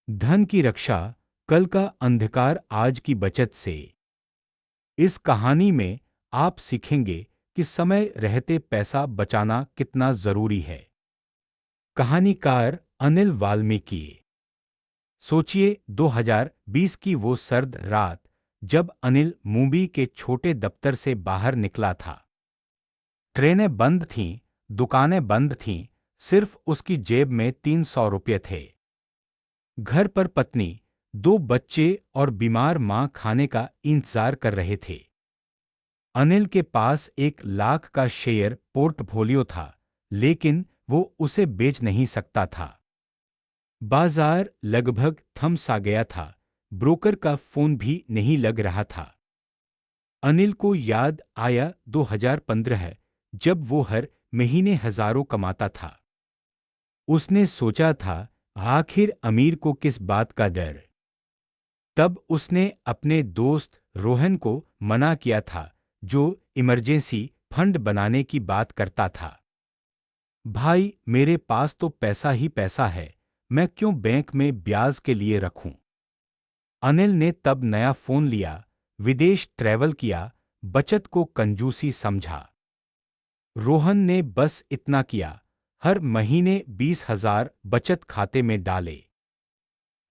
धन की रक्षा, कल का अंधकार आज की बचत से। इस कहानी में आप सीखेंगे कि समय रहते पैसा बचाना कितना जरूरी है। कहानीकार अनिल वाल्मीकि। सोचिए 2020 की वो सर्द रात, जब अनिल मुंबई के छोटे दफ्तर से बाहर निकला था। ट्रेनें बंद थीं, दुकानें बंद थीं, सिर्फ उसकी जेब में 300 रुपये थे। घर पर पत्नी, दो बच्चे और बीमार मां खाने का इंतजार कर रहे थे। अनिल के पास 1 लाख का शेयर पोर्टफोलियो था, लेकिन वो उसे बेच नहीं सकता था। बाजार लगभग थम सा गया था, ब्रोकर का फोन भी नहीं लग रहा था। अनिल को याद आया 2015, जब वो हर महीने हजारों कमाता था। उसने सोचा था, आखिर अमीर को किस बात का डर। तब उसने अपने दोस्त रोहन को मना किया था, जो इमरजेंसी फंड बनाने की बात करता था। भाई, मेरे पास तो पैसा ही पैसा है, मैं क्यों बैंक में ब्याज के लिए रखूं। अनिल ने तब नया फोन लिया, विदेश ट्रैवल किया, बचत को कंजूसी समझा। रोहन ने बस इतना किया, हर महीने 20,000 बचत खाते में डाले।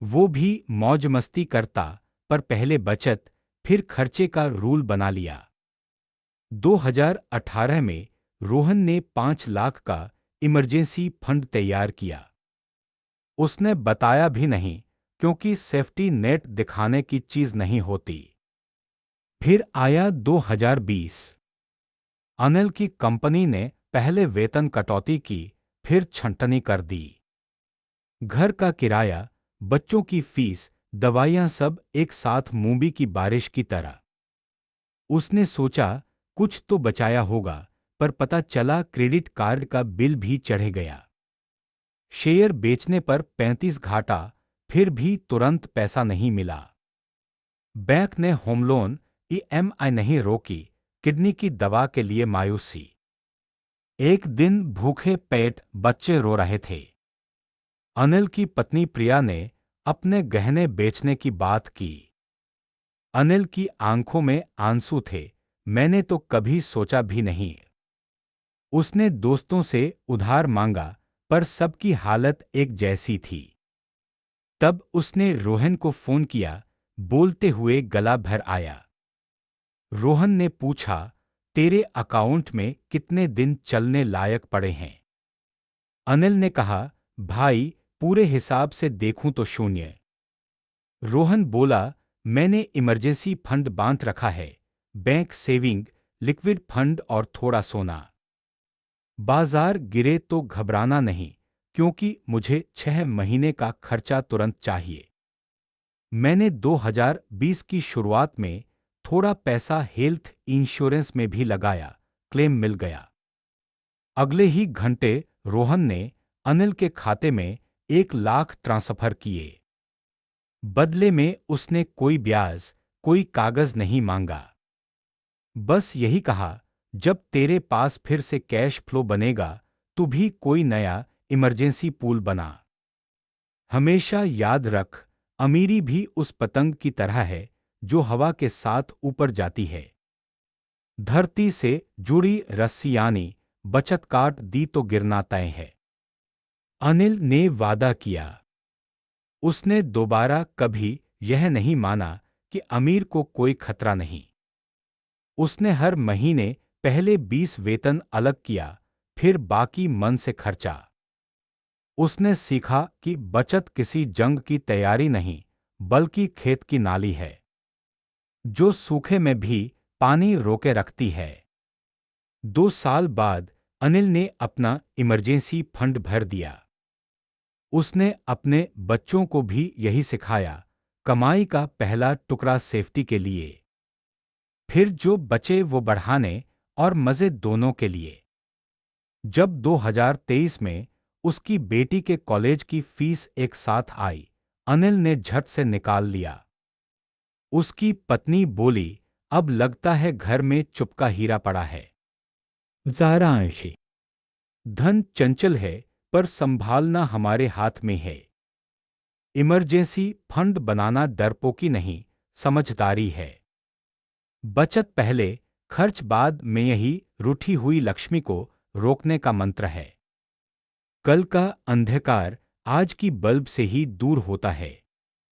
वो भी मौज मस्ती करता, पर पहले बचत फिर खर्चे का रूल बना लिया। 2018 में रोहन ने 5 लाख का इमरजेंसी फंड तैयार किया। उसने बताया भी नहीं, क्योंकि सेफ्टी नेट दिखाने की चीज नहीं होती। फिर आया 2020। अनिल की कंपनी ने पहले वेतन कटौती की, फिर छंटनी कर दी। घर का किराया, बच्चों की फीस, दवाइयां सब एक साथ मूंबी की बारिश की तरह। उसने सोचा कुछ तो बचाया होगा, पर पता चला क्रेडिट कार्ड का बिल भी चढ़ गया। शेयर बेचने पर 35 घाटा, फिर भी तुरंत पैसा नहीं मिला। बैंक ने होम लोन ईएमआई नहीं रोकी, किडनी की दवा के लिए मायूसी। एक दिन भूखे पेट बच्चे रो रहे थे। अनिल की पत्नी प्रिया ने अपने गहने बेचने की बात की। अनिल की आंखों में आंसू थे, मैंने तो कभी सोचा भी नहीं। उसने दोस्तों से उधार मांगा, पर सबकी हालत एक जैसी थी। तब उसने रोहन को फोन किया, बोलते हुए गला भर आया। रोहन ने पूछा, तेरे अकाउंट में कितने दिन चलने लायक पड़े हैं। अनिल ने कहा, भाई, पूरे हिसाब से देखूं तो शून्य। रोहन बोला, मैंने इमरजेंसी फंड बांध रखा है, बैंक सेविंग, लिक्विड फंड और थोड़ा सोना। बाजार गिरे तो घबराना नहीं, क्योंकि मुझे 6 महीने का खर्चा तुरंत चाहिए। मैंने 2020 की शुरुआत में थोड़ा पैसा हेल्थ इंश्योरेंस में भी लगाया, क्लेम मिल गया। अगले ही घंटे रोहन ने अनिल के खाते में 1 लाख ट्रांसफर किए। बदले में उसने कोई ब्याज, कोई कागज नहीं मांगा। बस यही कहा, जब तेरे पास फिर से कैश फ्लो बनेगा, तू भी कोई नया इमरजेंसी पूल बना। हमेशा याद रख, अमीरी भी उस पतंग की तरह है जो हवा के साथ ऊपर जाती है। धरती से जुड़ी रस्सी यानी बचत काट दी तो गिरना तय है। अनिल ने वादा किया। उसने दोबारा कभी यह नहीं माना कि अमीर को कोई खतरा नहीं। उसने हर महीने पहले 20 वेतन अलग किया, फिर बाकी मन से खर्चा। उसने सीखा कि बचत किसी जंग की तैयारी नहीं, बल्कि खेत की नाली है, जो सूखे में भी पानी रोके रखती है। 2 साल बाद अनिल ने अपना इमरजेंसी फंड भर दिया। उसने अपने बच्चों को भी यही सिखाया, कमाई का पहला टुकड़ा सेफ्टी के लिए, फिर जो बचे वो बढ़ाने और मजे दोनों के लिए। जब 2023 में उसकी बेटी के कॉलेज की फीस एक साथ आई, अनिल ने झट से निकाल लिया। उसकी पत्नी बोली, अब लगता है घर में चुपका हीरा पड़ा है। सारांश। धन चंचल है, पर संभालना हमारे हाथ में है। इमरजेंसी फंड बनाना डरपोकी नहीं, समझदारी है। बचत पहले, खर्च बाद में, यही रूठी हुई लक्ष्मी को रोकने का मंत्र है। कल का अंधकार आज की बल्ब से ही दूर होता है।